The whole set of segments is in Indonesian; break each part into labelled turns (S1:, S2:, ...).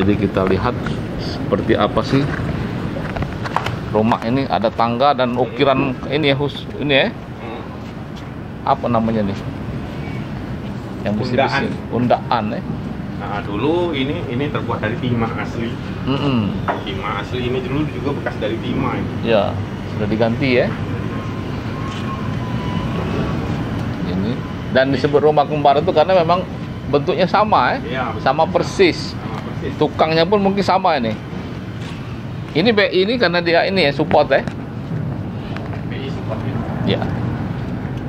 S1: Jadi kita lihat seperti apa sih rumah ini. Ada tangga dan ukiran ini ya, ini ya. Apa namanya nih? Yang besi-besi, undaan ya.
S2: Nah, dulu ini terbuat dari timah asli. Timah asli ini dulu juga bekas dari timah.
S1: Ya, sudah diganti ya. Ini dan disebut rumah kembar itu karena memang bentuknya sama ya, sama persis. Tukangnya pun mungkin sama ini. Ini BI ini karena dia ini ya support ya.
S2: BI support
S1: ya.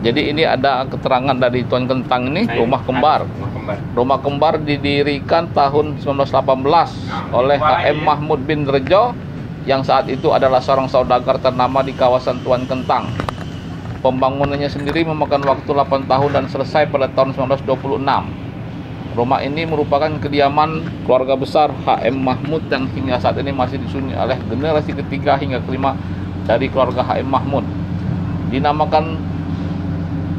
S1: Jadi ini ada keterangan dari Tuan Kentang ini, rumah kembar. Rumah kembar didirikan tahun 1918 oleh HM Mahmud bin Rejo yang saat itu adalah seorang saudagar ternama di kawasan Tuan Kentang. Pembangunannya sendiri memakan waktu 8 tahun dan selesai pada tahun 1926. Rumah ini merupakan kediaman keluarga besar HM Mahmud yang hingga saat ini masih dihuni oleh generasi ketiga hingga kelima dari keluarga HM Mahmud. Dinamakan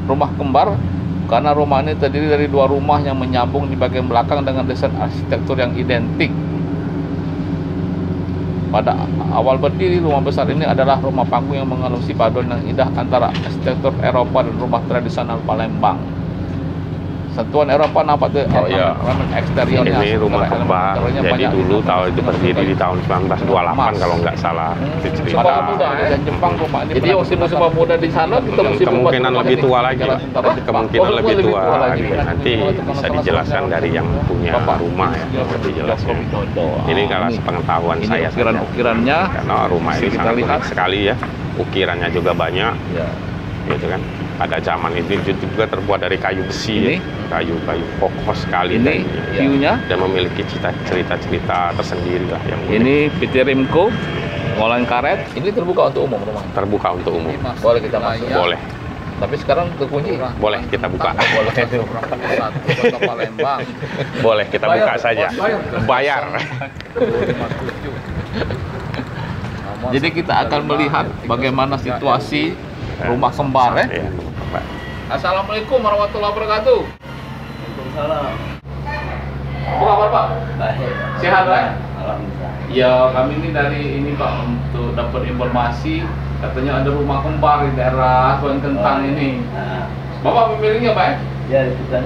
S1: rumah kembar karena rumah ini terdiri dari dua rumah yang menyambung di bagian belakang dengan desain arsitektur yang identik. Pada awal berdiri, rumah besar ini adalah rumah panggung yang mengalusi paduan yang indah antara arsitektur Eropa dan rumah tradisional Palembang. Sentuhan Eropa nampak di elemen eksteriornya.
S2: Ini rumah kembar. Jadi dulu tahu itu berdiri di tahun 1928 kalau nggak salah.
S1: Pada muda dan Jepang rumah ini. Jadi musim-musim muda di sana kita
S2: kemungkinan lebih tua lagi. Kemungkinan lebih tua lagi. Nanti bisa dijelaskan dari yang punya rumah ya. Lebih jelasnya. Ini kalau sepengetahuan saya.
S1: Ukiran-ukirannya.
S2: Karena rumah ini sangat unik sekali ya. Ukirannya juga banyak. Gitu kan. Pada zaman itu juga terbuat dari kayu besi, kayu kokoh sekali.
S1: Ini view-nya
S2: dan memiliki cerita-cerita tersendiri lah yang unik.
S1: Ini PT Rimco, ngolahin karet. Ini terbuka untuk umum rumah.
S2: Terbuka untuk umum.
S1: Boleh kita masuk.
S2: Boleh.
S1: Tapi sekarang terkunci.
S2: Boleh kita buka.
S1: Boleh. Palembang.
S2: Boleh kita buka saja. Bayar.
S1: Jadi kita akan melihat bagaimana situasi rumah kembar ya. Assalamualaikum warahmatullahi wabarakatuh.
S3: Waalaikumsalam.
S1: Apa kabar Pak?
S3: Baik.
S1: Sehat Pak?
S3: Alhamdulillah.
S1: Ya kami ini dari ini Pak untuk dapat informasi katanya ada rumah kembar di daerah Tuan Kentang ini. Bapak pemiliknya Pak?
S3: Ya kita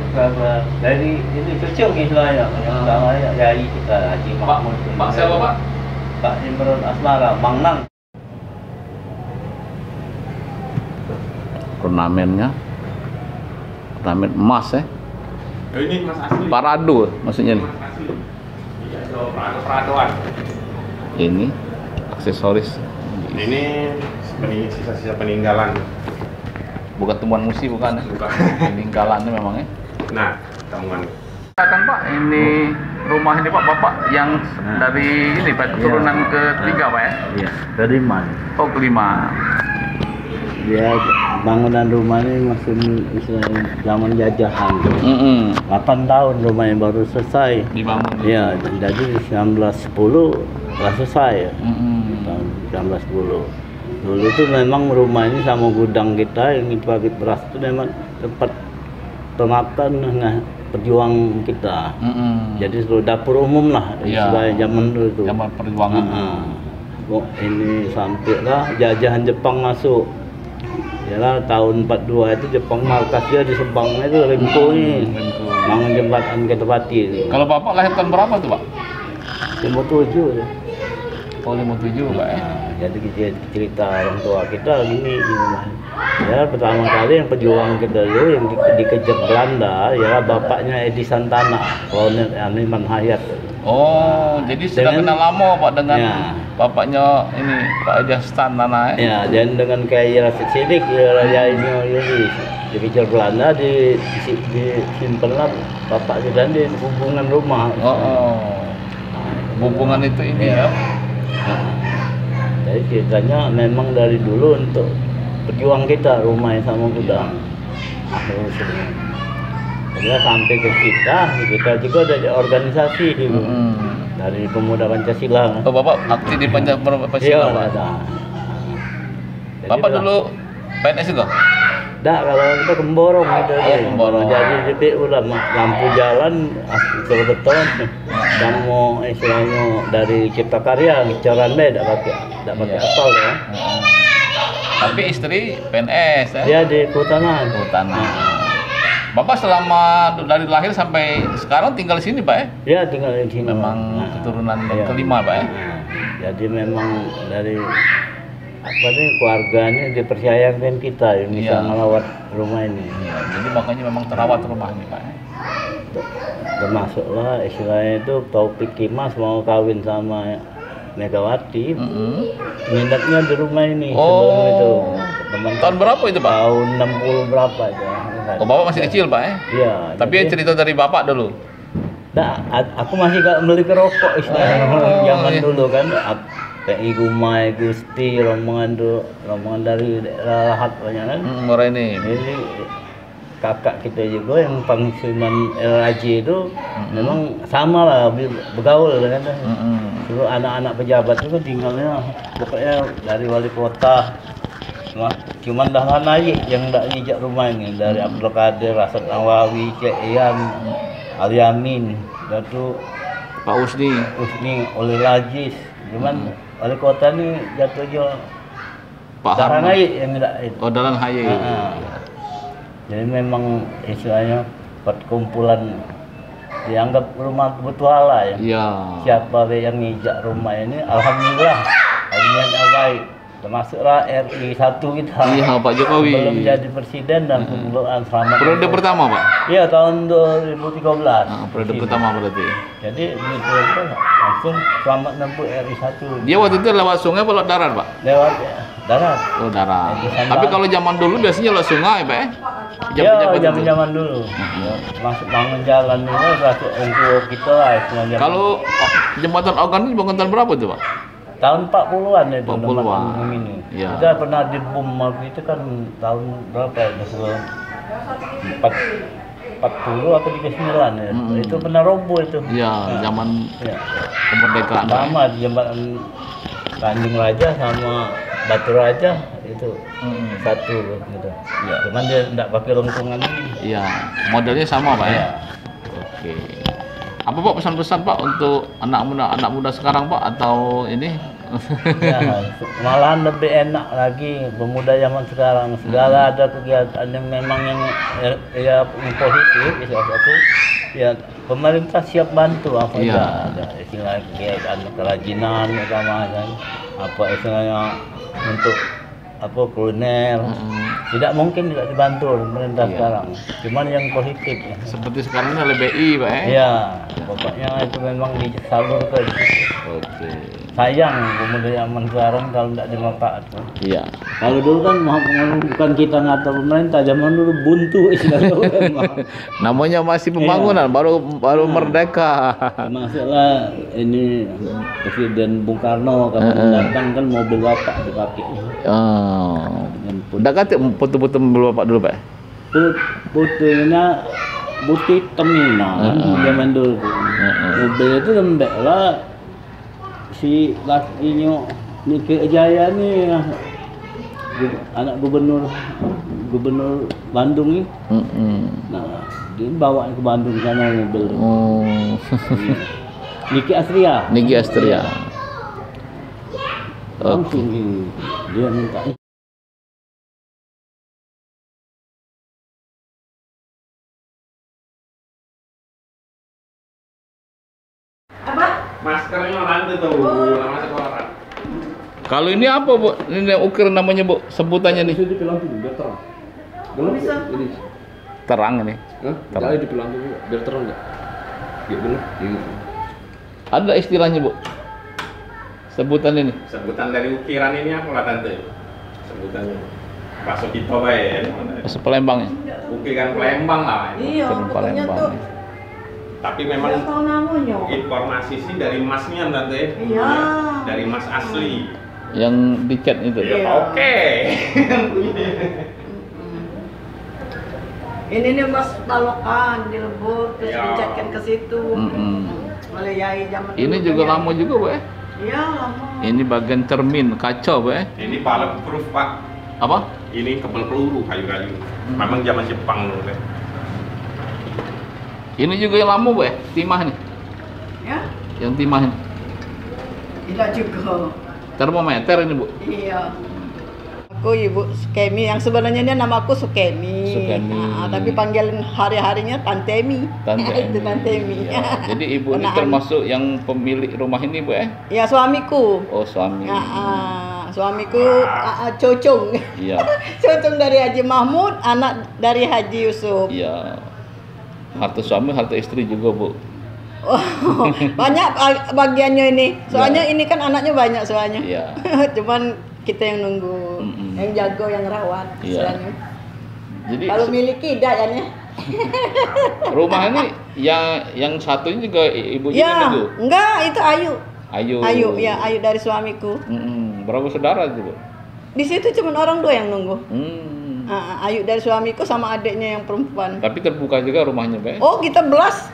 S3: dari ini cucuk istilahnya yang pertama dari kita Haji Mahmud.
S1: Pak siapa Pak?
S3: Pak Imron Asmara, Mangnang.
S1: Ornamennya, ornamen emas ya.
S2: Ini emas asli.
S1: Parado maksudnya nih.
S2: Iya, peradoan.
S1: Ini aksesoris.
S2: Ini sisa-sisa peninggalan.
S1: Bukan temuan musi bukan ya? Peninggalannya memang ya.
S2: Nah, temuan.
S1: Kan Pak, ini rumah ini Pak, Bapak yang dari ini Pak keturunan ketiga Pak ya?
S3: Iya, kelima.
S1: Oh kelima.
S3: Dia bangunan rumah ini masih istilahnya zaman jajahan. 8 tahun rumahnya baru selesai
S1: Dibangun.
S3: Iya, jadi 1910 telah selesai. Tahun 1910. Dulu itu memang rumah ini sama gudang kita yang pabrik beras itu memang tempat pemakan perjuang kita. Jadi seluruh dapur umum lah istilahnya zaman dulu itu.
S1: Zaman perjuangan.
S3: Ini sampailah jajahan Jepang masuk. Yalah tahun 42 itu Jepang markasnya di Subang itu Rimco ini. Bangun jembatan Kertapati.
S1: Kalau Bapak lahir tahun berapa tuh Pak?
S3: 57 ya.
S1: Oh 57 Pak ya.
S3: Jadi cerita orang tua kita gini. Ya pertama kali yang pejuang kita dulu yang dikejar Belanda ya bapaknya Edi Santana, Kolonel Animan Hayat.
S1: Oh, jadi sudah kenal lama Pak dengan bapaknya ini Pak Edi Santana ya?
S3: Ya, dan dengan kayak Rasid Sidik ya ini dikejar Belanda disimpanlah bapaknya dan di hubungan rumah.
S1: Hubungan itu ini ya.
S3: Jadi ceritanya memang dari dulu untuk perjuang kita rumah sama gudang. Jadi sampai ke kita juga dari organisasi dari pemuda Pancasila.
S1: Oh Bapak aktif di Pancasila Pak?
S3: Ada.
S1: Bapak dulu PNS juga?
S3: Dah, kalau kita kemborong itu.
S1: Kemborong.
S3: Jadi DPU lah, lampu jalan betul-betul. Kamu istilahnya dari Cipta Karya, Coran B, tidak pakai aspal ya.
S1: Tapi istri PNS ya?
S3: Dia di Kehutanan.
S1: Bapak selama dari lahir sampai sekarang tinggal di sini, Pak ya?
S3: Dia tinggal di sini.
S1: Memang keturunan kelima, Pak ya?
S3: Jadi memang dari keluarga ini dipercayakan kita yang bisa melawat rumah ini.
S1: Jadi makanya memang terawat rumah ini, Pak.
S3: Termasuklah istilahnya itu Taufik Kimas mau kawin sama Megawati, minatnya di rumah ini sebelum itu.
S1: Tahun berapa itu, Pak?
S3: Tahun 60 berapa itu.
S1: Bapak masih kecil, Pak ya?
S3: Iya.
S1: Tapi cerita dari Bapak dulu.
S3: Nah, aku masih gak beli kerokok istilahnya zaman dulu kan. Kayak Ibu Mai, Gusti, rombongan dari daerah Lahat banyak kan.
S1: Moreni.
S3: Jadi kakak kita juga yang pensiunan LAJ itu memang sama lah bergaul kan. Dulu anak-anak pejabat itu kan tinggalnya pokoknya dari wali kota. Cuman Dahlan aja yang tidak ngijak rumah ini dari Abdul Qadir, Rasad Nawawi, Cek Ian, Ali Amin, Datu
S1: Pak Usni,
S3: Oleh Lajis. Cuman wali kota ini jatuhnya
S1: Pak
S3: Dahlan aja yang tidak itu.
S1: Oh, Dahlan Haye.
S3: Jadi memang istilahnya perkumpulan dianggap rumah bertuala ya.
S1: Iya.
S3: Siapa yang ngijak rumah ini, alhamdulillah, niatnya baik. Termasuklah RI 1 kita.
S1: Iya, Pak Jokowi.
S3: Belum jadi presiden dan kemudian selamat.
S1: Periode pertama, Pak?
S3: Iya, tahun 2013.
S1: Periode pertama berarti.
S3: Jadi itu langsung selamat menempuh RI 1.
S1: Dia waktu itu lewat sungai atau lewat darat, Pak?
S3: Lewat darat.
S1: Oh, darat. Tapi kalau zaman dulu biasanya lewat sungai, Pak ya?
S3: Iya, zaman dulu. Masuk bangun jalan dulu, untuk kita lah.
S1: Kalau jembatan Ogan itu bangun tahun berapa tuh, Pak?
S3: Tahun 40-an itu.
S1: 40-an.
S3: Ini.
S1: Ya.
S3: Kita pernah di bom waktu itu kan tahun berapa ya? 40 atau 39 ya. Itu pernah roboh itu.
S1: Iya, zaman kemerdekaan.
S3: Sama di jembatan Tanjung Raja sama Batu Raja itu satu gitu. Ya. Cuman dia tidak pakai lengkungan ini.
S1: Iya, modelnya sama, Pak ya. Oke. Apa Pak pesan-pesan Pak untuk anak muda sekarang Pak atau ini?
S3: Ya, malahan lebih enak lagi pemuda zaman sekarang. Segala ada kegiatan yang memang yang positif, satu ya pemerintah siap bantu apa ada istilah kegiatan kerajinan sama kan apa istilahnya untuk apa kuliner tidak mungkin tidak dibantu pemerintah sekarang, cuman yang positif ya.
S1: Seperti sekarang ini LBI Pak ya?
S3: Iya, pokoknya itu memang disalurkan.
S1: Oke.
S3: Sayang pemuda zaman sekarang kalau tidak dimanfaatkan.
S1: Iya.
S3: Kalau dulu kan bukan kita ngatur pemerintah, zaman dulu buntu istilahnya.
S1: Namanya masih pembangunan, baru merdeka.
S3: Masalah ini Presiden Bung Karno kalau datang kan mobil bapak dipakai.
S1: Oh. Udah kata foto-foto mobil bapak dulu Pak?
S3: Fotonya putih temina zaman dulu. Mobil itu lembek lah. Si lakinya Nike Jaya nih anak gubernur Bandung nih. Nah, dia bawa ke Bandung sana mobil. Niki Astria. Langsung dia minta.
S2: Maskernya nanti tuh, masuk orang.
S1: Kalau ini apa Bu? Ini ukir namanya Bu, sebutannya nih.
S4: Bisa dipelanting biar terang. Belum bisa. Ini.
S1: Terang ini.
S4: Terang. Jadi dipelanting biar terang enggak? Ya benar.
S1: Ada istilahnya Bu. Sebutan ini.
S2: Sebutan dari ukiran ini apa lah tante? Sebutannya. Bakso kita bae.
S1: Bakso Palembang ya.
S2: Ukiran Palembang lah.
S5: Iya, pokoknya tuh.
S2: Tapi memang informasi sih dari masnya tante.
S5: Iya.
S2: Dari mas asli.
S1: Yang dicat itu.
S2: Ya, oke.
S5: Ini nih mas talokan dilebur terus dicatkan ke situ. Oleh yai zaman
S1: ini
S5: dulu
S1: juga
S5: kan
S1: lama juga Bu ya.
S5: Iya lama.
S1: Ini bagian cermin kacau Bu ya.
S2: Ini bulletproof Pak.
S1: Apa?
S2: Ini kebel peluru kayu-kayu. Memang zaman Jepang dulu deh.
S1: Ini juga yang lama, Bu, ya? Timah nih.
S5: Ya,
S1: Yang timah ini.
S5: tidak juga.
S1: Termometer ini, Bu.
S5: Iya. Aku Ibu Sukemi, yang sebenarnya dia nama aku Sukemi.
S1: Sukemi.
S5: Nah, tapi panggilan hari-harinya Tantemi.
S1: Tante
S5: Itu Tantemi.
S1: Ya. Jadi Ibu ini
S5: Ponaan.
S1: termasuk yang pemilik rumah ini, Bu, ya?
S5: Ya, suamiku.
S1: Oh, suami.
S5: Suamiku Cocong.
S1: Iya.
S5: Cocong dari Haji Mahmud, anak dari Haji Yusuf.
S1: Iya. Harta suami, harta istri juga, Bu.
S5: Oh, banyak bagiannya ini. Soalnya ini kan anaknya banyak soalnya.
S1: Iya.
S5: Cuman kita yang nunggu, yang jago, yang rawat.
S1: Iya.
S5: Istilahnya.
S1: Jadi
S5: Kalau miliki tidak ya nih.
S1: rumah ini yang satunya juga ibunya
S5: Ya,
S1: nunggu.
S5: enggak, itu Ayu.
S1: Ayu.
S5: Ayu, ya, Ayu dari suamiku.
S1: Berapa saudara itu, Bu?
S5: Di situ cuma orang 2 yang nunggu.
S1: Hmm.
S5: Ayu dari suamiku sama adiknya yang perempuan.
S1: Tapi terbuka juga rumahnya, Pak.
S5: Oh, kita belas.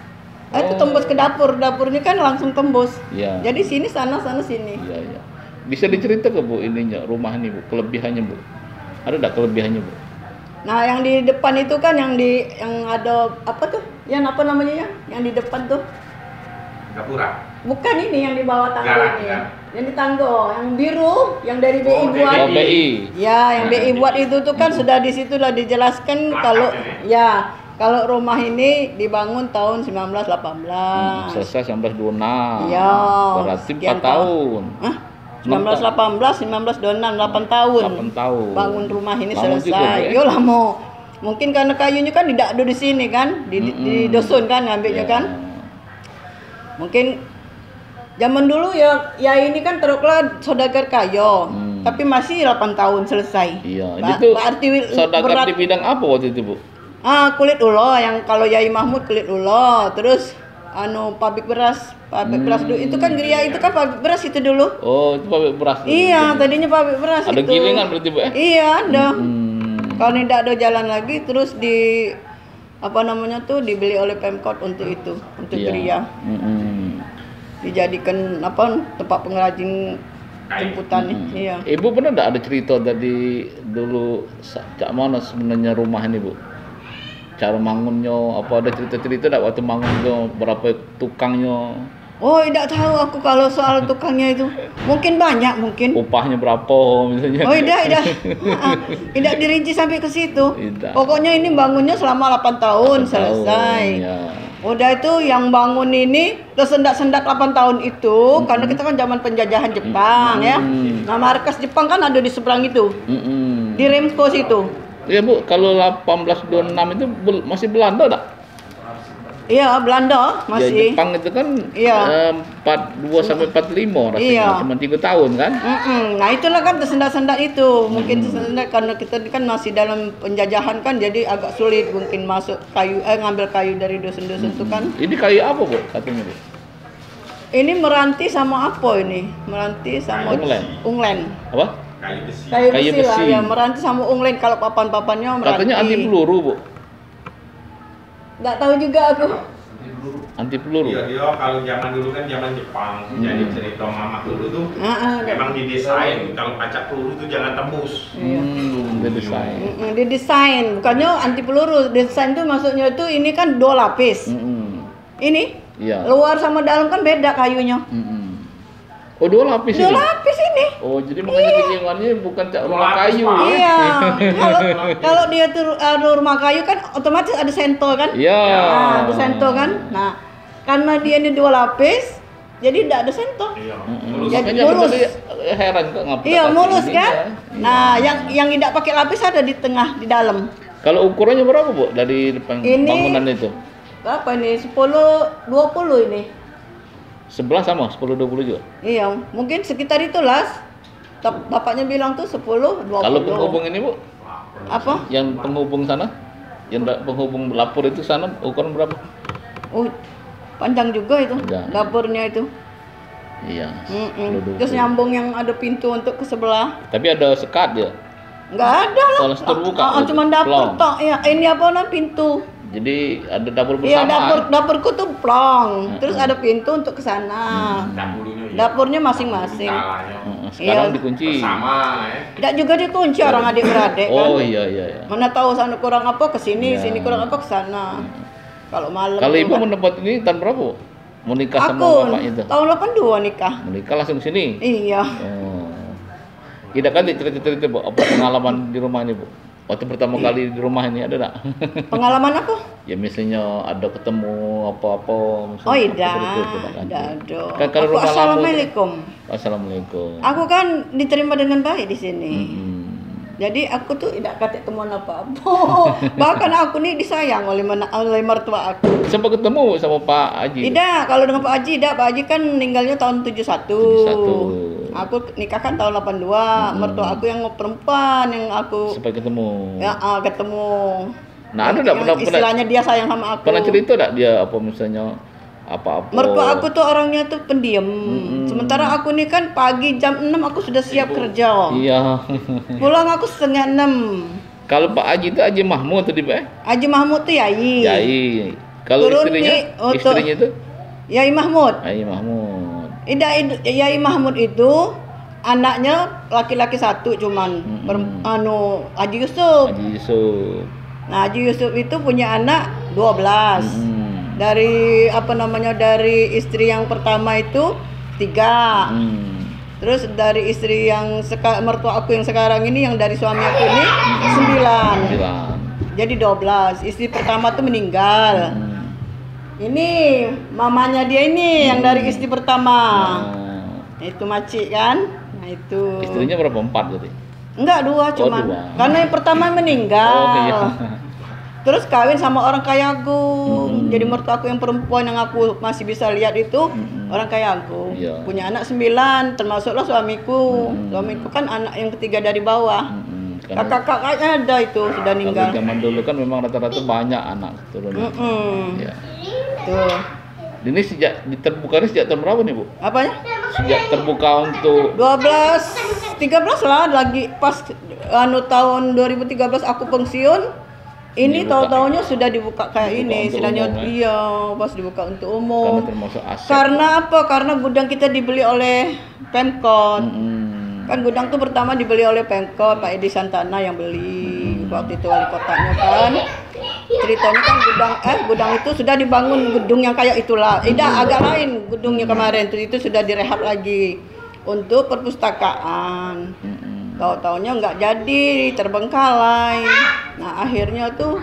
S5: Itu tembus ke dapur. Dapurnya kan langsung tembus.
S1: Iya.
S5: Jadi sini sana sini.
S1: Iya, iya. Bisa diceritakan, Bu, ininya, rumah ini, Bu, kelebihannya, Bu? Ada enggak kelebihannya, Bu?
S5: Nah, yang di depan itu kan yang ada apa tuh? Yang apa namanya ya? Yang di depan tuh.
S2: Gapura.
S5: Bukan ini yang di bawah tangga
S2: Jalan,
S5: ini.
S2: ya.
S5: Yang di tangga, yang biru, yang dari BI
S2: Oh,
S5: buat.
S1: Oh, BI.
S5: Ya, yang BI buat itu tuh kan sudah di situ lah dijelaskan kalau ya, kalau rumah ini dibangun tahun 1918.
S1: Selesai 1926.
S5: Ya.
S1: Berarti 4
S5: sekian
S1: tahun.
S5: Hah? 1918, 1926, 8 tahun.
S1: 8 tahun.
S5: Bangun rumah ini
S1: Lama juga, Bu,
S5: selesai.
S1: ya?
S5: Yo lama. Mungkin karena kayunya kan tidak ada di sini kan, di dusun kan ngambilnya
S1: Iya.
S5: kan. Mungkin zaman dulu ya ini kan teruklah saudagar kayu. Tapi masih 8 tahun selesai.
S1: Iya, itu
S5: berarti
S1: saudagar di bidang apa waktu itu, Bu?
S5: kulit ulo, yang kalau Yai Mahmud kulit ulo, terus pabrik beras dulu itu kan Geria itu kan pabrik beras itu dulu.
S1: Oh, itu pabrik beras.
S5: Iya, tadinya pabrik beras
S1: Ada
S5: itu.
S1: gilingan berarti, Bu, ya?
S5: Iya, ada. Kalau tidak ada jalan lagi, terus dibeli oleh Pemkot untuk itu, untuk
S1: Iya.
S5: Geria. Dijadikan tempat pengrajin jemputan. Iya.
S1: Ibu pernah enggak ada cerita dari dulu cak mana sebenarnya rumah ini, Bu? Cara bangunnya, apa ada cerita-cerita enggak waktu bangunnya, berapa tukangnya?
S5: Oh, tidak tahu aku kalau soal tukangnya itu. Mungkin banyak, mungkin.
S1: Upahnya berapa misalnya?
S5: Oh, tidak. Tidak dirinci sampai ke situ.
S1: Tidak.
S5: Pokoknya ini bangunnya selama 8 tahun selesai.
S1: Ya.
S5: Udah itu yang bangun ini tersendak-sendak 8 tahun itu karena kita kan zaman penjajahan Jepang ya. Nah, markas Jepang kan ada di seberang itu. Di Remco situ.
S1: Iya, Bu, kalau 1826 itu masih Belanda enggak?
S5: Iya, Belanda
S1: Ya,
S5: masih.
S1: Jepang itu kan
S5: Iya.
S1: 42 sampai 45 rasanya,
S5: Iya.
S1: cuma 3 tahun kan?
S5: Nah, itulah kan tersendak-sendak itu. Mungkin tersendak karena kita kan masih dalam penjajahan kan, jadi agak sulit mungkin masuk ngambil kayu dari dusun-dusun itu kan.
S1: Ini kayu apa, Bu, katanya, Bu?
S5: Ini meranti sama apa ini? Meranti sama unglen.
S1: Apa?
S2: Kayu besi.
S5: Kayu besi lah
S1: besi.
S5: ya, meranti sama unglen kalau papan-papannya meranti.
S1: Katanya anti peluru, Bu.
S5: Nggak tahu juga aku.
S1: Anti peluru.
S2: Iya, dia kalau zaman dulu kan zaman Jepang. Jadi cerita mama dulu tuh memang didesain kalau kaca peluru tuh jangan tembus.
S1: Dia desain.
S5: Didesain, bukannya anti peluru. Desain tuh maksudnya tuh ini kan 2 lapis. Ini
S1: Iya.
S5: luar sama dalam kan beda kayunya.
S1: Oh, 2 lapis
S5: 2
S1: ini?
S5: lapis ini.
S1: Oh, jadi makanya lingkungannya bukan rumah kayu.
S5: Iya. Kalau dia tuh rumah kayu kan otomatis ada sento kan?
S1: Iya.
S5: Nah, ada sento kan? Nah, karena dia ini 2 lapis, jadi tidak ada sento.
S2: Iya.
S5: Jadi
S1: Makanya
S5: mulus.
S1: aku tadi heran kok ngapa.
S5: Iya,
S1: pakai
S5: mulus
S1: ini
S5: kan?
S1: ya.
S5: Nah, yang tidak pakai lapis ada di tengah, di dalam.
S1: Kalau ukurannya berapa, Bu, dari depan
S5: Ini-
S1: bangunan itu?
S5: Berapa ini? 10-20 ini.
S1: Sebelah sama 10-20 juga.
S5: Iya, mungkin sekitar itulah. Bapaknya bilang tuh 10-20.
S1: Kalau penghubung ini, Bu,
S5: apa?
S1: yang penghubung sana, yang penghubung lapor itu sana ukuran berapa?
S5: Oh, panjang juga itu.
S1: Panjang.
S5: Dapurnya itu.
S1: Iya. 10-20.
S5: Terus nyambung yang ada pintu untuk ke sebelah.
S1: Tapi ada sekat dia.
S5: Enggak ada lah.
S1: Kalau setur buka,
S5: Cuma dapur
S1: plong.
S5: tok. Ya, ini apa namanya pintu?
S1: Jadi ada dapur
S5: Iya,
S1: bersama.
S5: dapurku tuh plong. Terus ada pintu untuk ke sana.
S2: Dapurnya.
S5: Dapurnya masing-masing.
S2: Kalanya.
S1: Sekarang
S5: Iya.
S1: dikunci.
S5: Tidak juga dikunci orang adik-beradik kan.
S1: Oh iya.
S5: Mana tahu sana kurang apa ke sini,
S1: Iya.
S5: sini kurang apa ke sana. Kalau malam.
S1: Kalau
S5: tuh
S1: ibu
S5: kan.
S1: mendapat ini tahun berapa, Bu? Mau nikah sama
S5: Aku
S1: bapaknya itu?
S5: tahun 82 nikah.
S1: Menikah langsung sini?
S5: Iya.
S1: Oh. Tidak kan cerita-cerita, Bu, apa pengalaman di rumah ini, Bu? Waktu pertama kali di rumah ini ada enggak?
S5: Pengalaman apa?
S1: Ya misalnya ada ketemu apa-apa misalnya.
S5: Oh
S1: apa
S5: tidak,
S1: gitu, coba kan.
S5: tidak ada.
S1: Kan kalau
S5: Aku
S1: rumah lama itu-
S5: assalamualaikum.
S1: Assalamualaikum.
S5: Aku kan diterima dengan baik di sini.
S1: Hmm.
S5: Jadi aku tuh tidak kata temuan apa-apa. Bahkan aku nih disayang oleh mertua aku.
S1: Sempat ketemu sama Pak Haji?
S5: Tidak, kalau dengan Pak Haji tidak. Pak Haji kan meninggalnya tahun 71.
S1: 71.
S5: Aku nikah kan tahun 82. Mertua aku yang perempuan yang aku
S1: Sampai ketemu.
S5: ya ketemu.
S1: Nah, ada enggak
S5: Yang istilahnya dia sayang sama aku.
S1: pernah cerita enggak dia apa misalnya apa-apa?
S5: Mertua aku tuh orangnya tuh pendiam. Sementara aku nih kan pagi jam 6 aku sudah siap kerja.
S1: Iya.
S5: Pulang aku setengah 6.
S1: Kalau Pak Haji itu Haji Mahmud tadi, Pak?
S5: Haji Mahmud tuh Yai.
S1: Yai. Kalau
S5: Turun
S1: istrinya?
S5: nih, untuk-
S1: Istrinya itu?
S5: Yai Mahmud.
S1: Haji Mahmud.
S5: Yai Mahmud itu anaknya laki-laki satu cuman Haji Yusuf.
S1: Haji Yusuf.
S5: Nah, Haji Yusuf itu punya anak 12.
S1: Hmm.
S5: Dari dari istri yang pertama itu 3.
S1: Hmm.
S5: Terus dari istri yang mertua aku yang sekarang ini yang dari suami aku ini 9.
S1: Bilang.
S5: Jadi 12. Istri pertama tuh meninggal.
S1: Hmm.
S5: Ini mamanya dia ini yang dari istri pertama.
S1: Oh.
S5: Itu macik kan? Nah itu.
S1: Istrinya berapa? 4 jadi?
S5: Enggak, 2 cuman.
S1: 2.
S5: Karena yang pertama meninggal.
S1: Oh, iya.
S5: Terus kawin sama orang kaya agung. Jadi mertua aku yang perempuan yang aku masih bisa lihat itu orang kaya agung.
S1: Iya.
S5: Punya anak 9, termasuklah suamiku. Suamiku kan anak yang ketiga dari bawah.
S1: Karena
S5: Kakak-kakaknya ada itu sudah
S1: kalau
S5: meninggal.
S1: zaman dulu kan memang rata-rata banyak anak turun. Ya.
S5: Tuh.
S1: Ini terbuka sejak tahun berapa nih, Bu?
S5: Apanya?
S1: Sejak terbuka untuk
S5: 12, 13 lah lagi pas tahun 2013 aku pensiun. Ini
S1: Dibuka.
S5: tahu-tahunya sudah dibuka kayak
S1: Dibuka
S5: ini,
S1: untuk
S5: istilahnya
S1: umum, ya?
S5: iya, pas dibuka untuk
S1: karena
S5: umum.
S1: termasuk aset.
S5: Karena apa? Karena gudang kita dibeli oleh Pemkot. Kan gudang tuh pertama dibeli oleh Pemkot, Pak Edi Santana yang beli. Waktu itu wali kotanya kan. Ceritanya kan gudang itu sudah dibangun gedung yang kayak itulah. Tidak, agak lain gedungnya kemarin itu sudah direhab lagi untuk perpustakaan. Tahu-taunya nggak jadi, terbengkalai. Nah akhirnya tuh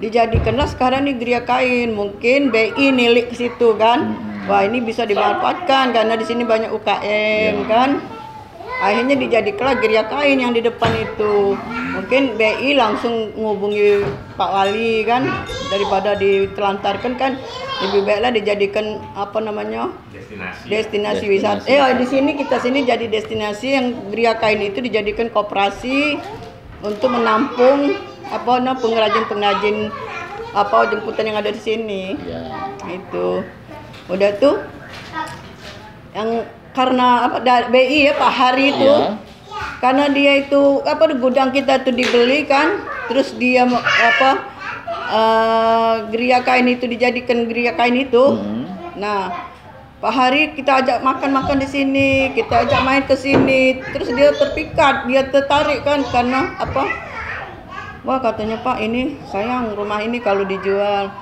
S5: dijadikanlah sekarang nih geria kain. Mungkin BI nilik ke situ kan. Wah ini bisa dimanfaatkan karena di sini banyak UKM kan. Akhirnya dijadikanlah geria kain yang di depan itu. Mungkin BI langsung menghubungi Pak Wali kan, daripada ditelantarkan kan lebih baiklah dijadikan apa namanya destinasi wisata. Di sini jadi destinasi yang geria kain itu dijadikan koperasi untuk menampung pengrajin-pengrajin jemputan yang ada di sini.
S1: Ya.
S5: Itu udah tuh yang karena BI ya Pak Hari itu.
S1: Ya.
S5: Karena dia itu gudang kita tuh dibeli kan, terus dia geria kain itu dijadikan geria kain itu. Nah, Pak Hari kita ajak makan di sini, kita ajak main ke sini, terus dia terpikat, dia tertarik kan karena wah katanya Pak ini sayang rumah ini kalau dijual,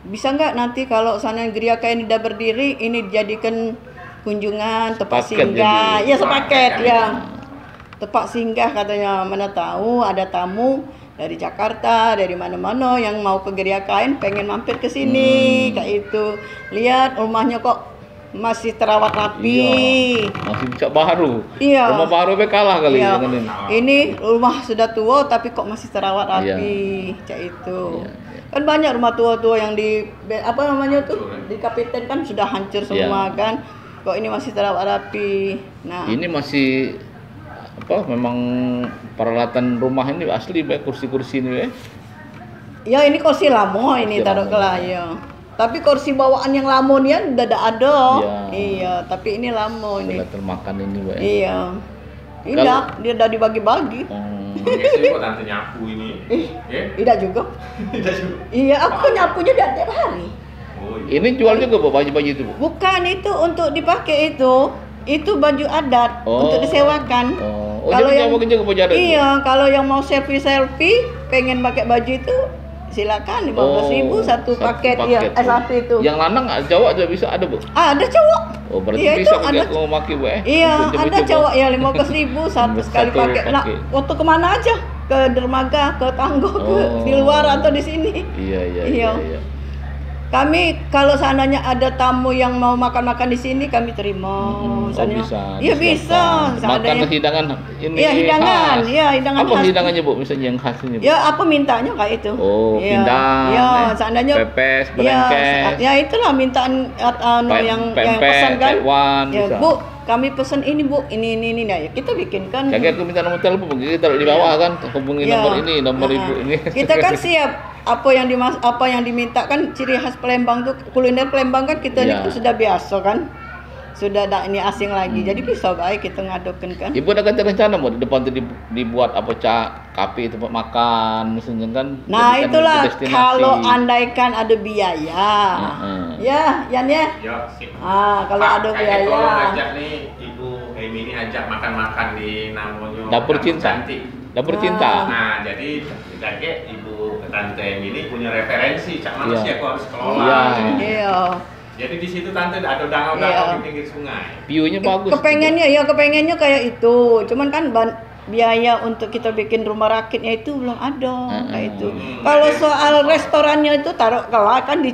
S5: bisa nggak nanti kalau sana geria kain udah berdiri ini dijadikan kunjungan tempat singgah, ya sepaket ya. Tempat singgah katanya, mana tahu ada tamu dari Jakarta, dari mana-mana yang mau ke geria kain pengen mampir ke sini kayak itu. Lihat rumahnya kok masih terawat rapi.
S1: Iya. Masih cak baru.
S5: Iya.
S1: Rumah baru kalah kali
S5: Iya.
S1: dengan ini.
S5: Ini rumah sudah tua tapi kok masih terawat rapi kayak itu. Kan banyak rumah tua-tua yang di di Kapiten kan sudah hancur semua kan. Kok ini masih terawat rapi. Nah,
S1: Ini masih memang peralatan rumah ini asli kursi-kursi ini
S5: ya ini kursi lamo ini taruh ya. Tapi kursi bawaan yang lamo nih udah ada. Iya, tapi ini lamo ini.
S1: Sudah termakan ini, Mbak.
S5: Iya. Tidak, dia udah dibagi-bagi.
S2: Biasanya kok tante nyapu ini.
S5: Tidak juga. Iya, aku nyapunya tiap hari.
S1: Ini jual juga, Bu, baju-baju itu, Bu?
S5: Bukan itu untuk dipakai itu. Itu baju adat untuk disewakan.
S1: Oh,
S5: kalau yang
S1: juga baju adat.
S5: Iya, kalau yang mau selfie pengen pakai baju itu silakan 15.000 satu paket ya, satu itu.
S1: Yang lanang cowok juga bisa ada, Bu?
S5: Ada cowok.
S1: Oh, berarti iya, bisa kita mau maki, Bu.
S5: Iya, ada cowok ya 15.000 satu sekali pakai. Nah, waktu kemana aja? Ke dermaga, ke Tanggo, di luar atau di sini. Iya. Kami kalau seandainya ada tamu yang mau makan-makan di sini, kami terima.
S1: Bisa.
S5: Iya bisa.
S1: Makan hidangan ini.
S5: Iya hidangan, hidangan
S1: apa
S5: khas.
S1: Hidangannya, Bu? Misalnya yang khasnya, Bu?
S5: Ya apa mintanya kayak itu.
S1: Pindang.
S5: Iya, seandainya
S1: pepes, berengkes.
S5: Ya itulah mintaan yang pesan kan. Ya, Bu, kami pesan ini, Bu, ini. Nah, ya kita bikin kan.
S1: Kakek aku minta nomor telepon, kita taruh di bawah kan, hubungi nomor ini, nomor ibu ini.
S5: Kita kan siap. Apa yang diminta kan ciri khas Palembang tuh, kuliner Palembang kan kita ini kan sudah biasa kan. Sudah ada ini asing lagi. Jadi bisa baik kita ngadokin kan. Ibu
S1: ada rencana mau di depan itu dibuat apa kafe tempat makan misalnya kan.
S5: Nah, itulah kalau andaikan ada biaya. Ya, Yan ya.
S2: Sip.
S5: Kalau ada biaya.
S2: Tolong ajak nih Ibu Emi ini ajak makan-makan di namanya
S1: Dapur Cinta. Dapur Cinta.
S2: Nah, jadi kakek Ibu Tante Emi ini punya referensi cak manusia kok harus kelola.
S5: Iya.
S2: Jadi di situ Tante ada danau-danau di pinggir sungai.
S1: View-nya bagus.
S5: Kepengennya kayak itu. Cuman kan biaya untuk kita bikin rumah rakitnya itu belum ada kayak itu. Kalau soal restorannya itu taruh kelak kan di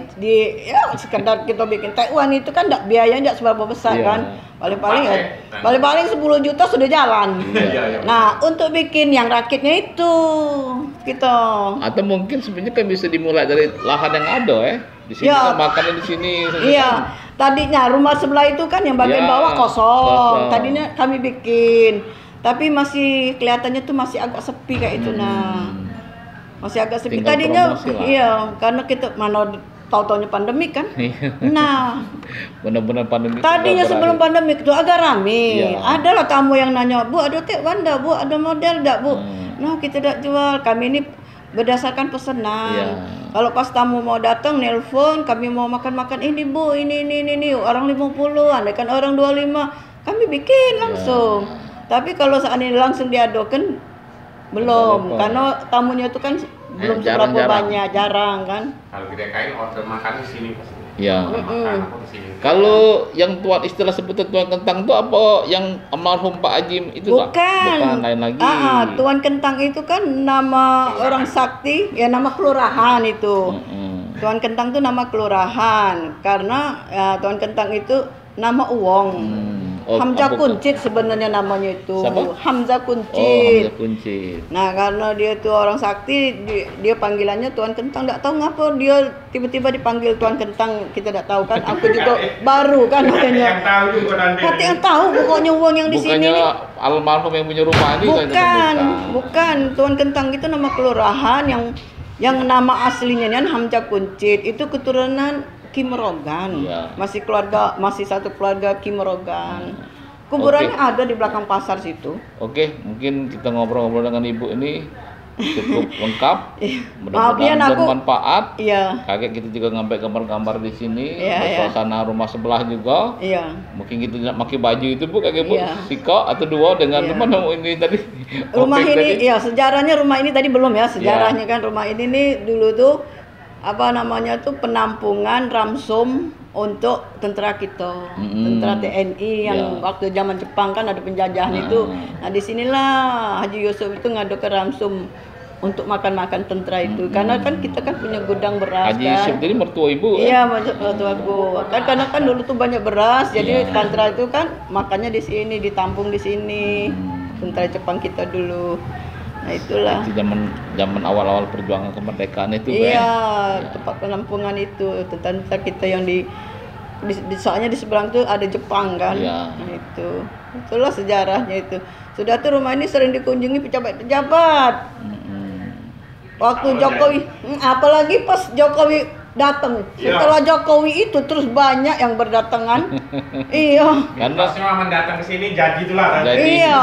S5: sekedar kita bikin Taiwan itu kan biayanya enggak seberapa besar kan. Paling 10 juta sudah jalan. Nah, untuk bikin yang rakitnya itu kita.
S1: Atau mungkin sebenarnya kan bisa dimulai dari lahan yang ada Di sini kan makannya di sini.
S5: Iya. Tadinya rumah sebelah itu kan yang bagian bawah kosong. Tadinya kami bikin. Tapi masih kelihatannya tuh masih agak sepi kayak itu masih agak sepi. Tadinya karena kita mana tahu-taunya pandemi kan. Nah,
S1: benar-benar pandemi.
S5: Tadinya sebelum pandemi itu agak rame. Adalah tamu yang nanya, Bu, ada Taekwondo, Bu, ada model enggak, Bu? Nah, kita tidak jual. Kami ini berdasarkan pesanan. Kalau pas tamu mau datang nelpon, kami mau makan ini, Bu, ini orang 50, andaikan orang 25, kami bikin langsung. Tapi kalau seandainya langsung diadokan belum, karena tamunya itu kan belum seberapa banyak, jarang kan.
S2: Kalau kita kain order makan di sini pasti.
S1: Ya. Kalau yang tuan istilah sebutan tuan kentang itu apa yang almarhum Pak Ajim itu Pak? Bukan lain lagi.
S5: Tuan kentang itu kan nama orang sakti, ya nama kelurahan itu. Tuan kentang itu nama kelurahan karena tuan kentang itu nama uang. Hamzah Kuncit sebenarnya namanya itu. Hamzah Kuncit.
S1: Hamzah Kuncit.
S5: Nah, karena dia itu orang sakti, dia panggilannya Tuan Kentang. Enggak tahu ngapa dia tiba-tiba dipanggil Tuan Kentang. Kita tidak tahu kan. Aku juga baru kan makanya. Hati yang tahu pokoknya uang yang di sini.
S1: Bukannya almarhum yang punya rumah ini?
S5: Bukan. Tuan Kentang itu nama kelurahan yang nama aslinya Hamzah Kuncit. Itu keturunan Kim Rogan, masih satu keluarga Kim Rogan. Kuburannya ada di belakang pasar situ.
S1: Oke, mungkin kita ngobrol-ngobrol dengan ibu ini cukup lengkap.
S5: Mudah-mudahan
S1: bermanfaat. Kakek kita juga ngambil gambar-gambar di sini. Suasana rumah sebelah juga. Mungkin kita tidak pakai baju itu Bu, kakek Bu. Siko atau dua dengan teman ini tadi.
S5: Rumah ini, sejarahnya rumah ini tadi belum sejarahnya kan rumah ini nih dulu tuh penampungan ramsum untuk tentara kita, tentara TNI yang waktu zaman Jepang kan ada penjajahan itu. Nah, disinilah Haji Yusuf itu ngadu ke ramsum untuk makan-makan tentara itu. Karena kan kita kan punya gudang beras.
S1: Haji Yusuf jadi mertua ibu.
S5: Iya, mertua ibu. Kan karena kan dulu tuh banyak beras, jadi tentara itu kan makannya di sini, ditampung di sini. Tentara Jepang kita dulu. Nah, itulah.
S1: Itu zaman awal-awal perjuangan kemerdekaan itu.
S5: Tempat penampungan itu. Tentara kita yang soalnya di seberang tuh ada Jepang kan. Nah, itulah sejarahnya itu. Sudah tuh rumah ini sering dikunjungi pejabat-pejabat. Waktu Jokowi, apalagi pas Jokowi datang. Setelah Jokowi itu terus banyak yang berdatangan.
S2: Karena semua mendatang ke sini jadi itulah.
S5: Iya.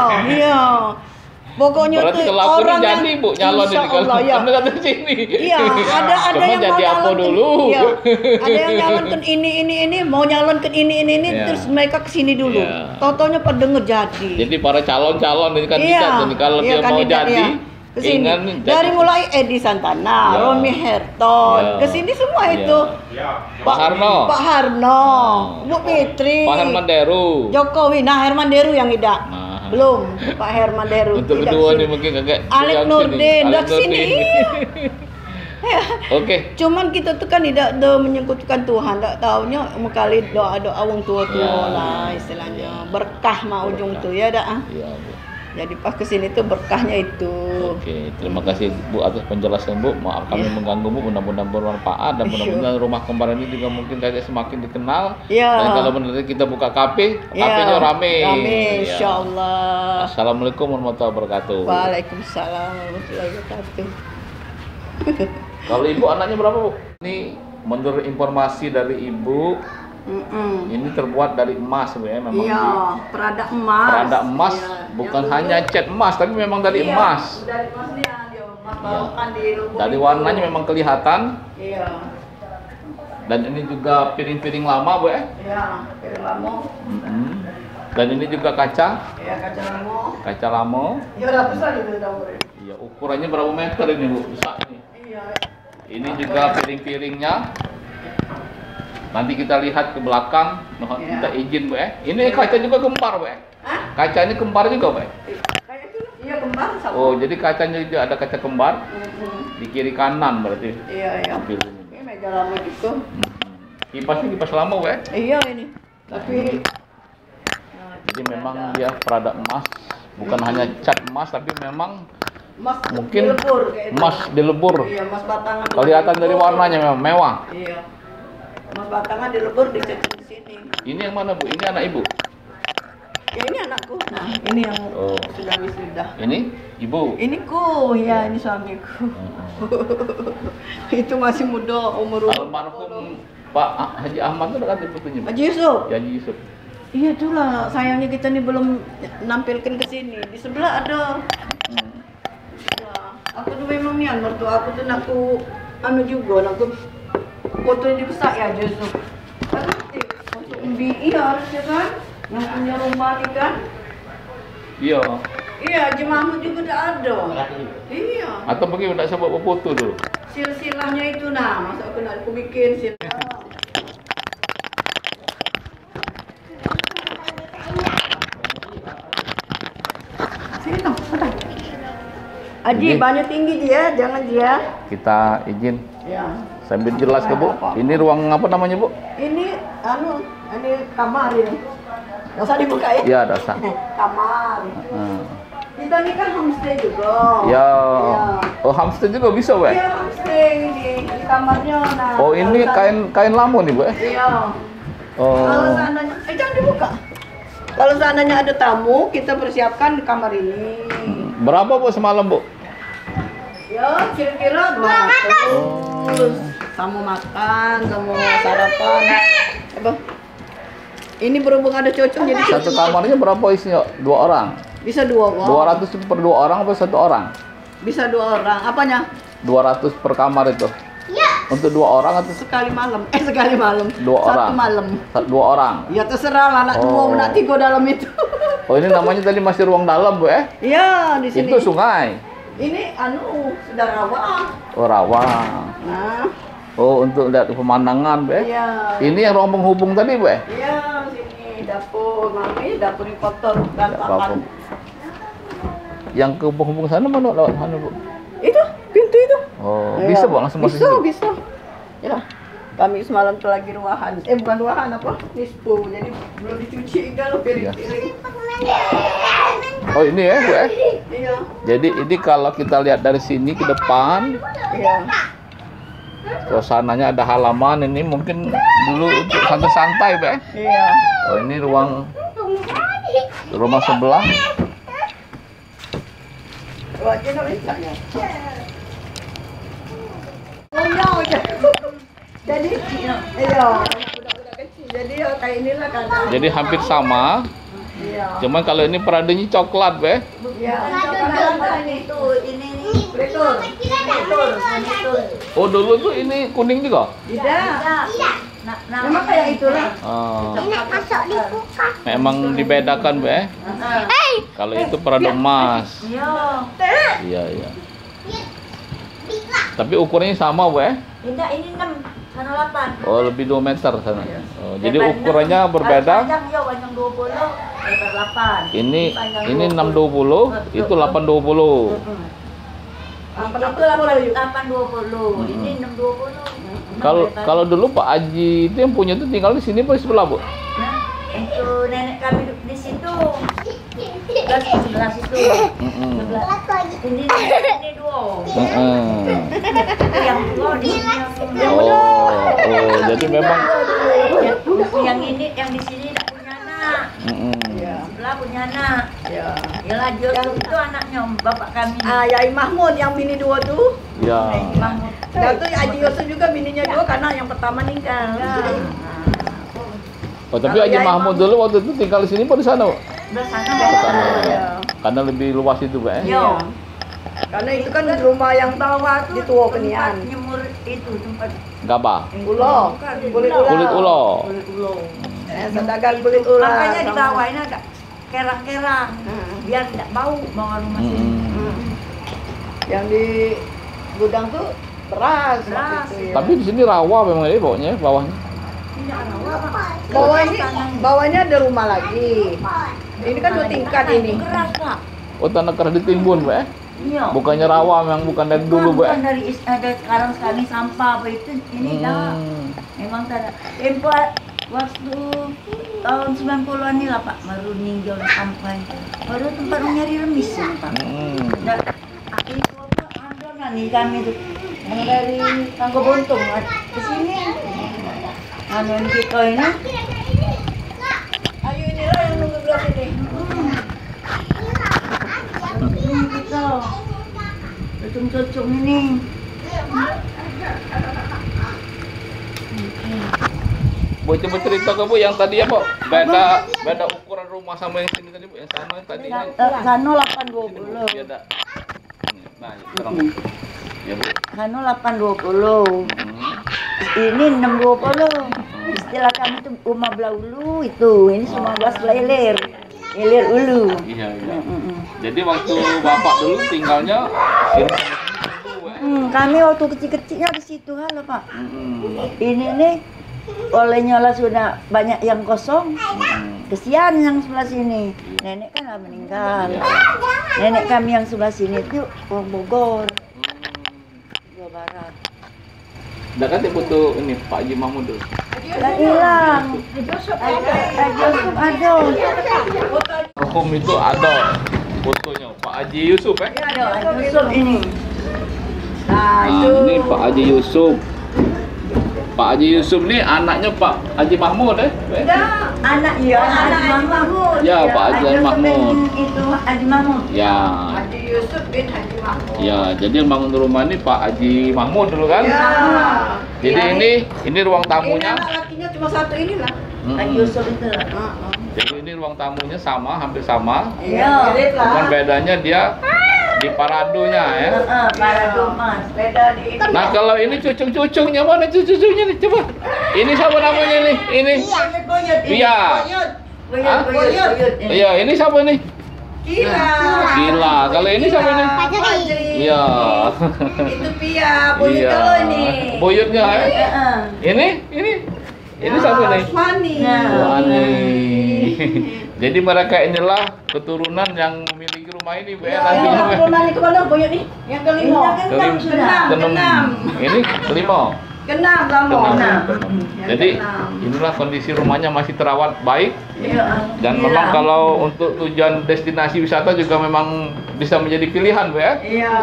S5: Pokoknya
S1: berarti
S5: tuh
S1: kalau aku
S5: orang
S1: ini jadi Bu nyalon ini
S5: Insya
S1: kalau
S5: Allah, ya.
S1: Anda datang sini.
S5: Iya, ada
S1: Cuma
S5: yang
S1: jadi
S5: mau
S1: apa
S5: nyalon
S1: dulu?
S5: Iya. Ada yang nyalonkan ini, mau nyalonkan ini,
S1: Iya.
S5: terus mereka kesini dulu.
S1: Iya.
S5: Totonya pada jadi.
S1: Jadi para calon-calon ini kandidat ini kalau dia mau
S5: kandidat,
S1: jadi
S5: iya. Kesini.
S1: ingin
S5: Dari
S1: jadi-
S5: mulai Edi Santana,
S1: Ya.
S5: Romi Herton,
S1: Ya.
S5: kesini semua
S1: Ya.
S5: itu.
S1: Pak Harno.
S5: Pak Harno, Bu Fitri,
S1: Pak Herman Deru.
S5: Jokowi. Nah, Herman Deru yang tidak.
S1: Nah.
S5: Belum, Pak Herman Deru.
S1: Untuk
S5: tidak
S1: kedua
S5: kesini.
S1: nih mungkin agak
S5: Alek
S1: yang
S5: Nurdin,
S1: sini.
S5: dah
S1: Alek
S5: kesini.
S1: Nurdin. Oke.
S5: Cuman kita tuh kan tidak ada menyekutukan Tuhan, tak taunya kali doa-doa wong tua-tua
S1: Ya.
S5: lah istilahnya. Berkah mah ujung tuh ya dah.
S1: Iya, Bu.
S5: Jadi pas kesini tuh berkahnya itu.
S1: Oke, terima kasih Bu atas penjelasan Bu. Maaf kami mengganggu Bu, mudah-mudahan bermanfaat dan mudah-mudahan rumah kembar ini juga mungkin kayak semakin dikenal.
S5: Iya.
S1: Dan kalau benar kita buka kafe,
S5: Ya,
S1: kafenya rame.
S5: Rame,
S1: Iya.
S5: insyaallah.
S1: Assalamualaikum warahmatullahi wabarakatuh.
S5: Waalaikumsalam warahmatullahi wabarakatuh.
S1: Kalau Ibu anaknya berapa Bu? Ini menurut informasi dari Ibu, ini terbuat dari emas Bu ya, memang
S5: Iya, perada emas.
S1: perada emas,
S5: Iya,
S1: bukan
S5: yang
S1: hanya
S5: dulu-
S1: cat emas, tapi memang dari
S5: Iya,
S1: emas.
S5: Dari emas nih dia emas
S1: Iya.
S5: bawakan di lubung
S1: Dari
S5: itu.
S1: warnanya memang kelihatan.
S5: Iya.
S1: Dan ini juga piring-piring lama Bu ya.
S5: Iya, piring lamo.
S1: Dan ini juga kaca,
S5: Iya, kaca lamo.
S1: kaca lamo.
S5: Ya ratusan itu dapur.
S1: Iya, ukurannya berapa meter ini Bu? Besar ini.
S5: Iya.
S1: Ini juga piring-piringnya. Nanti kita lihat ke belakang. Mohon
S5: Iya.
S1: minta izin Bu ya. Ini kaca juga kembar Bu ya.
S5: Hah?
S1: Kacanya kembar juga Bu ya.
S5: Kayak itu. Iya, kembang sama.
S1: Oh, jadi kacanya juga ada kaca kembar
S5: Mhm.
S1: di kiri kanan berarti.
S5: Iya, iya.
S1: Ambil ini.
S5: Ini meja lama gitu.
S1: Kipasnya kipas lama Bu ya.
S5: Iya ini. Tapi
S1: Jadi memang dia perada emas, bukan hanya cat emas tapi memang
S5: emas
S1: mungkin
S5: dilebur kayak itu.
S1: emas dilebur.
S5: Iya, emas batangan.
S1: Kelihatan dari
S5: dilebur.
S1: warnanya memang mewah.
S5: Iya. Emas batangan dilebur di sini.
S1: Ini yang mana Bu? Ini anak Ibu.
S5: Ya ini anakku. Nah, ini yang
S1: Oh.
S5: sudah wisuda.
S1: Ini Ibu.
S5: Ini ku, ya ini suamiku. Itu masih muda umur.
S1: Almarhum Pak Haji Ahmad itu udah ganti putunya Bu?
S5: Haji Yusuf.
S1: Ya, Haji Yusuf.
S5: Iya itulah, sayangnya kita nih belum nampilkan ke sini. Di sebelah ada. Ya, aku tuh memang nih mertua aku tuh aku anu juga, aku foto di besar ya Yusuf. Tapi untuk umbi iya harusnya kan, yang punya rumah nih kan.
S1: Iya.
S5: Iya, Haji Mahmud juga udah ada. Iya.
S1: Atau mungkin udah coba foto dulu.
S5: Silsilahnya itu nah, masa aku bikin silsilah. Sini dong, sebentar. Aji,
S1: Ini.
S5: banyak tinggi dia, jangan dia.
S1: Kita izin
S5: Ya.
S1: sambil jelas ke Bu. Ini ruang apa namanya Bu?
S5: Ini ini kamar ini. Nggak usah dibuka ya?
S1: Ya, ada sah.
S5: Kamar. Kita ini kan homestay juga.
S1: Ya.
S5: Ya.
S1: Oh, hamster juga bisa Bu?
S5: Iya, homestay ini kamarnya. Nah,
S1: Oh, ini kain lamu nih Bu?
S5: Iya.
S1: Oh.
S5: Kalau seandainya, jangan dibuka. Kalau seandainya ada tamu, kita persiapkan di kamar ini.
S1: Berapa Bu semalam Bu?
S5: Ya, kira-kira 200. Kamu makan, kamu sarapan. Apa? Ini berhubung ada cocok jadi
S1: Satu kamarnya berapa isinya? 2 orang.
S5: bisa 2 orang.
S1: 200 per 2 orang apa 1 orang?
S5: Bisa 2 orang. Apanya?
S1: 200 per kamar itu. Untuk 2 orang atau
S5: Sekali malam. Sekali malam.
S1: 2 orang?
S5: Satu malam.
S1: 2 orang.
S5: Ya terserah lah, anak 2, anak 3 dalam itu.
S1: Oh, ini namanya tadi masih ruang dalam Bu ya?
S5: Iya, di sini.
S1: Itu sungai.
S5: Ini sudah rawa.
S1: Oh, rawa.
S5: Nah,
S1: Oh, untuk lihat pemandangan Bu ya?
S5: iya.
S1: Ini yang ruang penghubung tadi Bu ya?
S5: Iya, sini dapur. Mami, dapur ini kotor,
S1: Ya,
S5: berantakan.
S1: apa-apa. Yang ke penghubung sana mana lewat mana Bu?
S5: Itu, pintu itu.
S1: Oh,
S5: Iya.
S1: bisa Bu langsung masuk
S5: Bisa,
S1: situ?
S5: bisa. Ya, kami semalam tuh lagi ruahan. Bukan ruahan apa? Nispu. Jadi belum dicuci kalau piring-piring.
S1: Oh, ini ya Bu ya?
S5: Iya.
S1: Jadi ini kalau kita lihat dari sini ke depan,
S5: Iya.
S1: suasananya ada halaman ini mungkin dulu untuk santai-santai Bu ya?
S5: Iya.
S1: Oh, ini rumah sebelah.
S5: Wajah nggak bisa ya. Oh iya. Jadi, iya. Budak-budak kecil. Jadi ya kayak inilah kan.
S1: Jadi hampir sama. Cuman kalau ini peradunya coklat, Be.
S5: Iya. Coklat ini betul.
S1: Oh, dulu tuh ini kuning juga?
S5: Tidak. Memang kayak itulah.
S1: Oh. Memang dibedakan, Be. Kalau itu peradu emas. Iya, iya. Tapi ukurannya sama, Be.
S6: Tidak, ini 6, sana 8.
S1: Oh, lebih 2 meter sana. Oh, jadi ukurannya berbeda.
S6: Panjang 20, lebar 8.
S1: Ini 620, itu 820.
S6: Itu 820, ini 620.
S1: Kalau dulu Pak Haji itu yang punya itu tinggal di sini apa di sebelah, Bu?
S6: Nah, itu nenek kami di situ. Sebelah situ. Ini dua. Itu yang dua di sini.
S1: Oh, jadi memang
S6: yang ini yang di sini tidak punya anak. Sebelah punya anak. Ya lanjut itu anaknya bapak kami.
S5: Yai Mahmud yang bini 2 tuh.
S1: ya.
S6: Mahmud.
S5: Dan tuh Haji Yusuf juga bininya 2 karena yang pertama meninggal.
S1: Oh, tapi Haji Mahmud dulu waktu itu tinggal di sini apa di sana, Bu?
S6: Sebelah sana.
S1: Di sana. Karena lebih luas itu, Bu.
S6: Yo.
S5: Karena itu kan rumah yang bawah di Tua Kenian.
S6: Nyemur itu tempat
S1: Gabah.
S5: Ulo, kulit ulo.
S1: Kulit ulo.
S5: Sedagang kulit ulo.
S6: Makanya di bawah ini ada kerang-kerang biar tidak bau bawah rumah sini.
S5: Yang di gudang tuh beras. waktu itu, ya.
S1: Tapi di sini rawa memang ini bawahnya, bawahnya.
S5: Bawahnya ada rumah lagi. Ini kan 2 tingkat ini.
S6: Keras, Pak.
S1: Oh, tanah keras ditimbun, Bu.
S6: Iya.
S1: Bukannya rawa, memang bukan dari dulu, Bu.
S6: Bukan dari ada sekarang sekali sampah apa itu ini dah. Memang tak ada. Tempo waktu tahun 90-an ini lah Pak baru ninjau sampai. Baru tempat nyari remis ya, Pak. Nah, itu apa ada nih kami tuh yang dari Tanggo Buntung ke sini. Anu kita ini.
S5: Ayo inilah yang nunggu belah sini.
S6: Ini kita. Cucung-cucung ini.
S1: Bu, coba cerita ke Bu yang tadi ya, Bu. Beda ukuran rumah sama yang sini tadi, Bu. Yang sana tadi ini.
S6: Sano 820.
S1: Iya, ada. Nah, terang. Ya, Bu.
S6: Sano 820. Ini 620. Istilah kami itu rumah belah ulu itu. Ini semua belas leler. Leler ulu.
S1: Iya, iya. Jadi waktu Bapak dulu tinggalnya sini sama sini, Bu.
S6: Kami waktu kecil-kecilnya di situ halo Pak. Ini nih olehnya lah sudah banyak yang kosong. Kesian yang sebelah sini. Nenek kan lah meninggal. Nenek kami yang sebelah sini itu orang Bogor, Jawa Barat.
S1: Udah kan dia foto ini Pak Haji Mahmud dulu.
S6: Udah hilang. Ada.
S1: Almarhum itu ada fotonya Pak Haji Yusuf,
S6: Ada Yusuf ini.
S5: Nah,
S1: Nah, ini Pak Haji Yusuf. Pak Haji Yusuf ini anaknya Pak Haji Mahmud,
S6: Anak Mahmud.
S1: Ya, Pak Haji Mahmud.
S6: Itu Haji Mahmud.
S1: Ya.
S5: Haji Yusuf bin Haji Mahmud.
S1: Ya, jadi yang bangun rumah ini Pak Haji Mahmud dulu kan?
S5: Ya.
S1: Jadi ini ruang tamunya.
S5: Ini anak lakinya cuma satu inilah.
S6: Haji Yusuf itu.
S1: Jadi ini ruang tamunya sama, hampir sama.
S6: Iya.
S5: Mirip lah.
S1: Cuman bedanya dia di paradonya ya.
S6: Parado Mas.
S5: Beda di ini.
S1: Nah, kalau ini cucung-cucungnya mana cucung-cucungnya nih? Coba. Ini siapa namanya nih? Ini. Iya.
S6: Buyut.
S1: Iya, ini siapa nih?
S5: Gila.
S1: Gila. Kalau ini siapa nih?
S5: Fajri.
S1: Iya.
S5: Itu Pia, buyut
S1: Iya.
S5: kalau ini.
S1: Buyutnya ya. Ini. Ini siapa nih?
S5: Fani.
S1: Wani. Jadi mereka inilah keturunan yang memiliki rumah ini, Bu.
S5: Ya,
S1: Nantinya, Bu.
S5: turunan itu kalau buyut nih, yang kelima.
S6: Keenam sudah.
S5: Keenam.
S1: Ini kelima.
S5: Keenam lama.
S1: Keenam. Jadi inilah kondisi rumahnya masih terawat baik.
S6: Iya.
S1: Dan memang kalau untuk tujuan destinasi wisata juga memang bisa menjadi pilihan, Bu ya.
S5: Iya.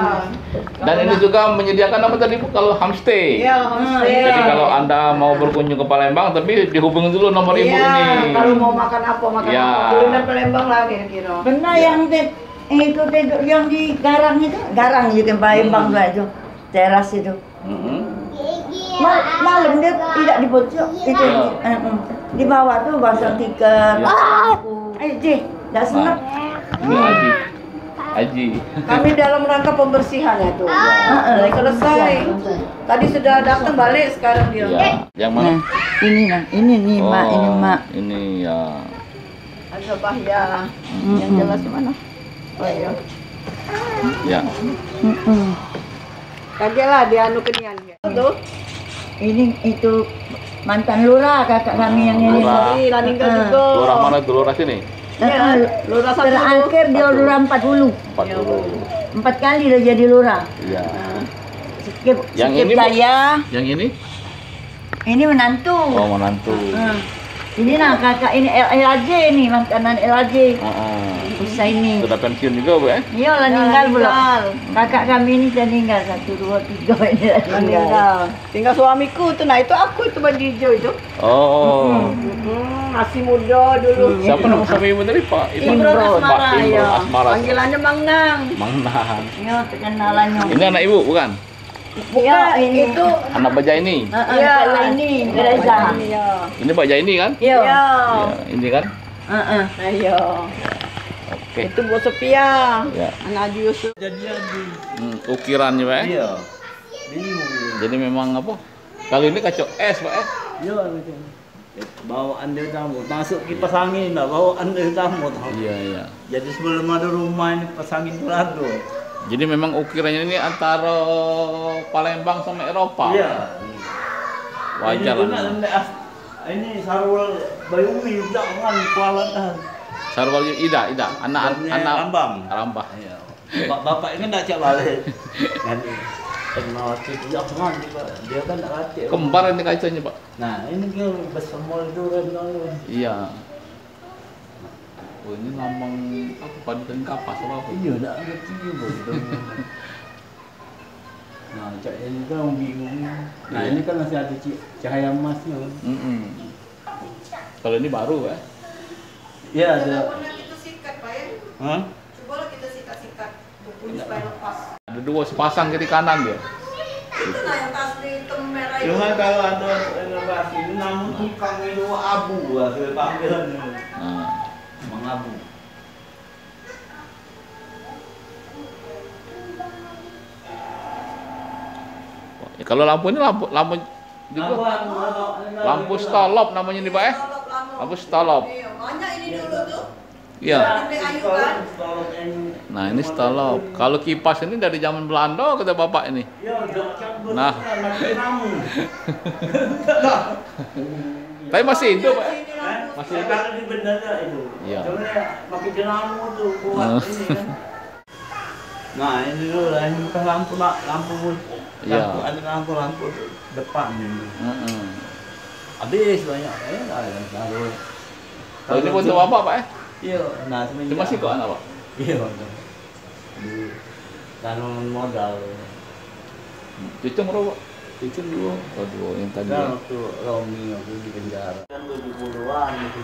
S1: Dan ini juga menyediakan apa tadi, Bu? Kalau homestay.
S5: Iya, homestay.
S1: Jadi kalau Anda mau berkunjung ke Palembang, tapi dihubungi dulu nomor Ibu
S5: Iya,
S1: ini.
S5: kalau mau makan apa,
S1: Ya.
S5: apa. Kuliner Palembang lah kira-kira.
S6: Benar yang itu tidur yang di garang itu, garang juga Palembang itu, teras itu. Malam dia tidak di pojok itu di bawah tuh pasang tiket. Ayo Ji, Nggak senang.
S1: Ini Aji.
S5: Kami dalam rangka pembersihan ya tuh. Selesai. Tadi sudah datang balik sekarang dia.
S1: Ya. Yang mana?
S6: Nah, ini nih Mak, ini Mak.
S1: Ini ya.
S5: Ada bahaya. Yang jelas mana? Oh iya.
S1: Ya.
S5: Kaget lah dia anu kenian ya. Tuh.
S6: Ini itu mantan lurah kakak kami yang ini.
S1: Lurah.
S5: Lah meninggal juga.
S1: Lurah mana itu? Lurah sini?
S5: Ya, lurah satu.
S6: Terakhir dia lurah 40.
S1: 40.
S6: 4 kali dia jadi lurah.
S1: Iya.
S6: Skip
S1: Yang ini, Bu?
S6: saya.
S1: Yang ini?
S6: Ini menantu.
S1: Oh, menantu.
S6: Ini nah kakak ini LAJ nih, mantanan LAJ. Ini.
S1: Sudah pensiun juga, Bu ya?
S6: Iya lah meninggal belum. Kakak kami ini sudah meninggal 1, 2, 3 ini lah meninggal.
S5: Tinggal suamiku tuh, nah itu aku itu baju hijau itu.
S1: Oh.
S5: Masih muda dulu.
S1: Siapa nama suami Ibu tadi, Pak?
S5: Imron Asmara,
S1: Pak Imron
S5: ya.
S1: Asmara.
S5: Panggilannya Mang Nang.
S1: Mang Nang.
S6: Iya terkenalannya.
S1: Ini anak Ibu, bukan?
S5: Bukan, itu
S1: Anak Baja ini.
S6: Iya ini Reza.
S5: iya.
S1: Ini Baja ini kan?
S6: Iya.
S1: Ya, ini kan?
S5: Iya.
S1: Oke.
S5: Itu Bu Sophia.
S1: Ya.
S5: Anak Haji Yusuf.
S1: Ukirannya, Pak.
S3: Iya. Bingung.
S1: Jadi memang apa? Kalau ini kacau es, Pak.
S3: Iya, bawaan dari tamu. Masuk kipas angin, nah, bawaan dari tamu.
S1: Iya.
S3: Jadi sebelum ada rumah ini kipas angin beradu.
S1: Jadi memang ukirannya ini antara Palembang sama Eropa.
S3: Iya.
S1: Wajar lah.
S3: Ini sarwal Bayumi jangan kualan.
S1: Sarwal Ida, anak Rambah.
S3: Iya. Bapak ini enggak cak balik. Nanti kenal jangan dia kan enggak latih.
S1: Kembar ini kacanya, Pak.
S3: Nah, ini dia besemol durian.
S1: Iya. Oh, ini lambang apa? Padukan Kapas apa?
S3: Iya, enggak ngerti juga. Nah, cak ini kan bingung. Nah, ini kan masih ada cahaya emasnya.
S1: Kalau ini baru, ya?
S3: Iya, ada.
S5: Kita sikat, Pak ya.
S3: Hah?
S5: Coba kita sikat-sikat. Bukunya supaya lepas.
S1: Ada 2 sepasang kiri kanan dia.
S5: Itu nah yang tasbih hitam merah itu.
S3: Cuma kalau ada renovasi ini namun tukang itu abu hasil panggilannya.
S1: Nah.
S3: Mengabu.
S1: Ya, kalau lampu ini lampu juga. Lampu stolop namanya nih, Pak ya? Lampu stolop.
S5: Iya, banyak ini dulu tuh.
S1: Iya.
S5: Ayu kan?
S1: Nah, ini stolop. Kalau kipas ini dari zaman Belanda kata Bapak ini. Nah. Tapi masih hidup, Pak.
S3: Masih kan di bendera itu.
S1: Iya.
S3: Cuma pakai dinamo tuh kuat ini kan. Nah, ini dulu lah, ini bukan lampu.
S1: Iya.
S3: Ada lampu depan ini. Habis banyak. Lalu.
S1: Oh, ini foto Bapak, Pak ya?
S3: Iya, nah semenjak.
S1: Cuma sih kok anak, Pak?
S3: Iya, di tanam modal.
S1: Cucu ngerokok? Cucu dulu. Waduh, yang tadi.
S3: Kan waktu Romi waktu di penjara. Kan 70-an gitu.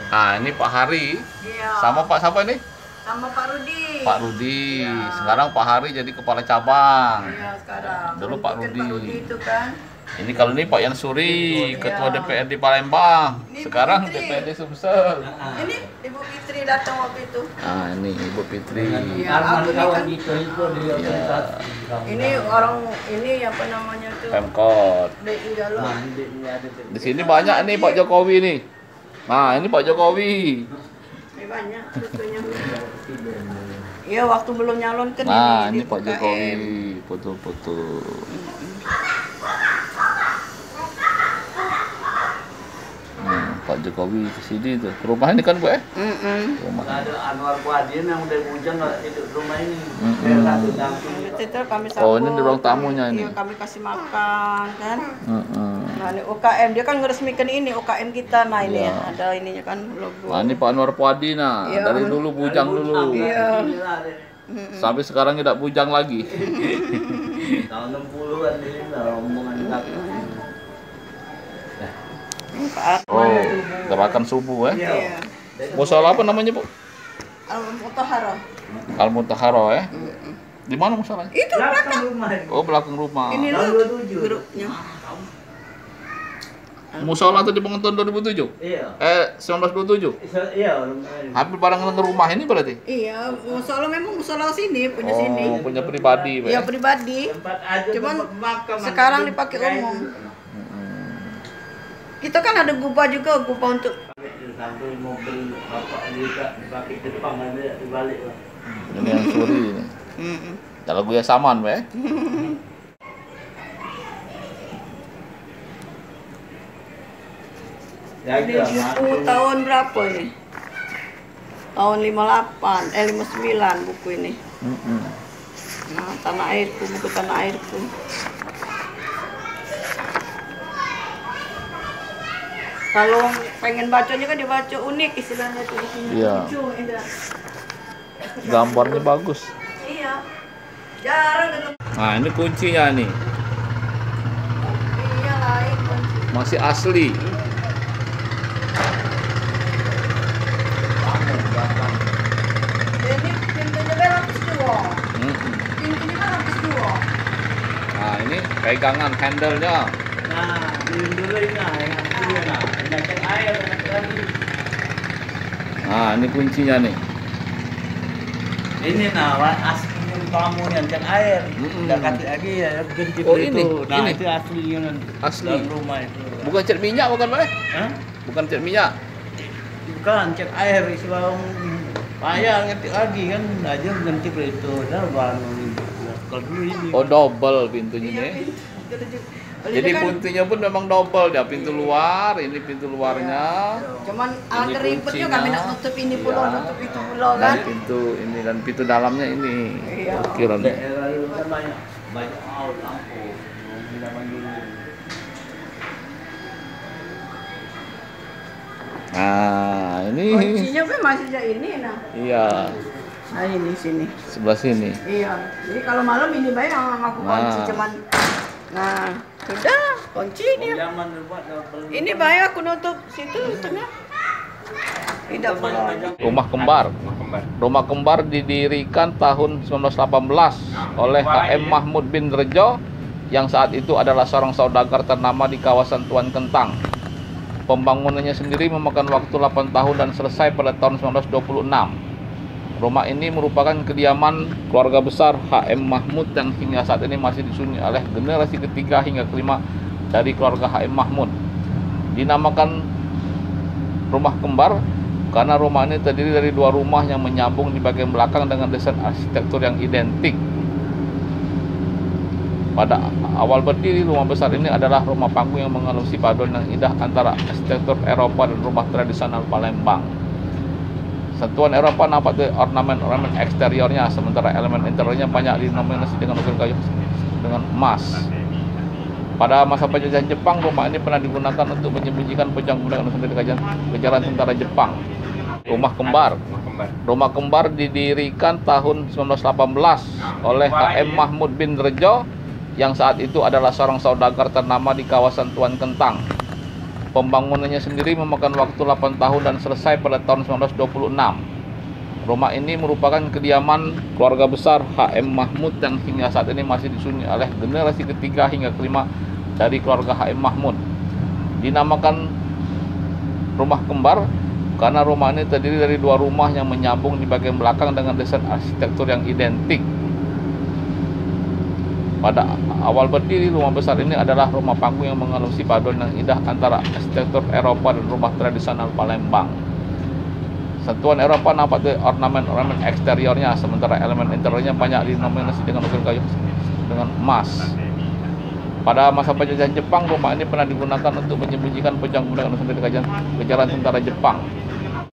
S1: Nah, ini Pak Hari.
S5: Iya.
S1: Sama Pak siapa ini?
S5: Sama Pak Rudi.
S1: Pak Rudi. Sekarang Pak Hari jadi kepala cabang.
S5: Iya, sekarang.
S1: Dulu Pak Rudi.
S5: Pak Rudi itu kan.
S1: Ini kalau ini Pak Yansuri, Ketua DPRD Palembang. Sekarang DPRD Sumsel.
S5: Ini Ibu Fitri datang waktu itu.
S1: Nah, ini Ibu Fitri.
S5: Iya, aku ini kan.
S3: Itu dia
S5: Ini orang ini apa namanya tuh?
S1: Pemkot.
S5: DI Galuh.
S1: Di sini banyak nih Pak Jokowi nih. Nah, ini Pak Jokowi.
S5: Ini banyak fotonya. Iya, waktu belum nyalon kan
S1: Nah,
S5: ini
S1: ini Pak
S5: UKM.
S1: Jokowi, foto-foto. Pak Jokowi ke sini tuh. Rumah ini kan, Bu ya? Rumah.
S3: Ada Anwar Kuadin yang udah bujang nggak hidup rumah ini.
S5: Itu kami
S1: Oh, ini
S5: sambut.
S1: di ruang tamunya ini.
S5: Iya, kami kasih makan kan. Nah, ini UKM dia kan ngeresmikan ini UKM kita. Nah, ini
S1: Iya.
S5: ya, ada ininya kan logo.
S1: Nah, ini Pak Anwar Puadi, nah.
S5: Iya.
S1: Dari dulu bujang dulu.
S5: Iya.
S1: Sampai sekarang tidak bujang lagi.
S3: Tahun 60-an ini lah rombongan kaki.
S5: Pak
S1: Oh, gerakan subuh ya.
S5: Iya.
S1: Musola apa namanya, Bu?
S5: Al-Mutahharah.
S1: Al-Mutahharah ya. Di mana musolanya?
S5: Itu
S3: Belakang rumah ini.
S1: Oh, belakang rumah.
S5: ini
S3: Tahun
S5: loh
S3: 27.
S5: grupnya.
S1: Musola itu dibangun tahun 2007?
S3: Iya.
S1: 1927?
S3: Iya.
S1: Hampir barengan dengan rumah ini berarti?
S5: Iya, musola memang musola sini, punya sini.
S1: Oh, punya pribadi, Pak.
S5: Iya, pribadi.
S3: Tempat aja
S5: Cuman
S3: tempat makam,
S5: sekarang
S3: ada
S5: dipakai
S3: tempat
S5: umum.
S3: lain.
S5: Kita kan ada guba juga, guba untuk
S3: Sampai mobil bapak juga dipakai Jepang ada dibalik lah.
S1: Ini yang suri ini. Kalau gue saman, Pak.
S5: ini buku tahun berapa ini? Tahun 58, 59 buku ini. Nah, tanah airku, buku tanah airku. Kalau pengen bacanya kan dibaca unik istilahnya tuh di sini.
S1: Iya.
S5: Lucu, indah.
S1: Gambarnya bagus.
S5: Iya. Jarang ketemu.
S1: Nah, ini kuncinya nih.
S5: Iya lain.
S1: Masih asli.
S5: Ini pintunya kan lapis dua.
S1: Mm-mm.
S5: Pintunya kan lapis dua.
S1: Nah, ini pegangan handle-nya.
S3: Nah, minum dulu ini nah, yang asli nah, nyakit air lagi.
S1: Nah, ini kuncinya nih.
S3: Ini nah, aslinya kamu yang nyakit air. Udah kasih lagi ya, ganti
S1: Oh,
S3: itu.
S1: ini,
S3: Nah,
S1: ini.
S3: itu aslinya nanti.
S1: Asli.
S3: Dalam rumah itu.
S1: Bukan cat minyak bukan, Pak?
S3: Hah?
S1: Bukan cat minyak.
S3: Bukan cat air isi bawang payah ganti lagi kan aja ganti itu dah bangun kalau dulu ini
S1: Oh, double pintunya
S5: Iya,
S1: nih.
S5: pintu.
S1: Jadi
S5: kan,
S1: pintunya pun memang double ya, pintu luar, ini pintu luarnya.
S5: cuman
S1: Ini
S5: agak ribetnya
S1: kuncinya.
S5: kami nak nutup ini pula,
S1: Iya.
S5: nutup itu pula
S1: Dan
S5: kan.
S1: pintu ini dan pintu dalamnya ini.
S5: Iya.
S1: Ukiran.
S3: daerah itu kan banyak out lampu zaman dulu.
S1: Nah, ini.
S5: Kuncinya kan masih ini nah.
S1: Iya,
S5: Nah ini sini.
S1: sebelah sini.
S5: Iya. Jadi kalau malam ini baik yang aku kunci
S1: Nah.
S5: cuman. Nah, sudah kunci dia.
S3: Zaman dulu buat double.
S5: Ini baik aku nutup situ tengah. Tidak pula.
S1: Rumah kembar. Rumah kembar didirikan tahun 1918 oleh HM Mahmud bin Rejo yang saat itu adalah seorang saudagar ternama di kawasan Tuan Kentang. Pembangunannya sendiri memakan waktu 8 tahun dan selesai pada tahun 1926. Rumah ini merupakan kediaman keluarga besar HM Mahmud yang hingga saat ini masih dihuni oleh generasi ketiga hingga kelima dari keluarga HM Mahmud. Dinamakan rumah kembar karena rumah ini terdiri dari dua rumah yang menyambung di bagian belakang dengan desain arsitektur yang identik. Pada awal berdiri, rumah besar ini adalah rumah panggung yang mengalusi paduan yang indah antara arsitektur Eropa dan rumah tradisional Palembang. Sentuhan Eropa nampak dari ornamen-ornamen eksteriornya, sementara elemen interiornya banyak dinominasi dengan ukiran kayu dengan emas. Pada masa penjajahan Jepang, rumah ini pernah digunakan untuk menyembunyikan pejang budaya Nusantara di kejaran tentara Jepang. Rumah kembar. Rumah kembar didirikan tahun 1918 oleh HM Mahmud bin Rejo yang saat itu adalah seorang saudagar ternama di kawasan Tuan Kentang. Pembangunannya sendiri memakan waktu 8 tahun dan selesai pada tahun 1926. Rumah ini merupakan kediaman keluarga besar HM Mahmud yang hingga saat ini masih dihuni oleh generasi ketiga hingga kelima dari keluarga HM Mahmud. Dinamakan rumah kembar karena rumah ini terdiri dari dua rumah yang menyambung di bagian belakang dengan desain arsitektur yang identik. Pada awal berdiri, rumah besar ini adalah rumah panggung yang mengalusi paduan yang indah antara arsitektur Eropa dan rumah tradisional Palembang. Sentuhan Eropa nampak dari ornamen-ornamen eksteriornya, sementara elemen interiornya banyak dinominasi dengan ukiran kayu dengan emas. Pada masa penjajahan Jepang, rumah ini pernah digunakan untuk menyembunyikan pejang budaya Nusantara di kejaran tentara Jepang.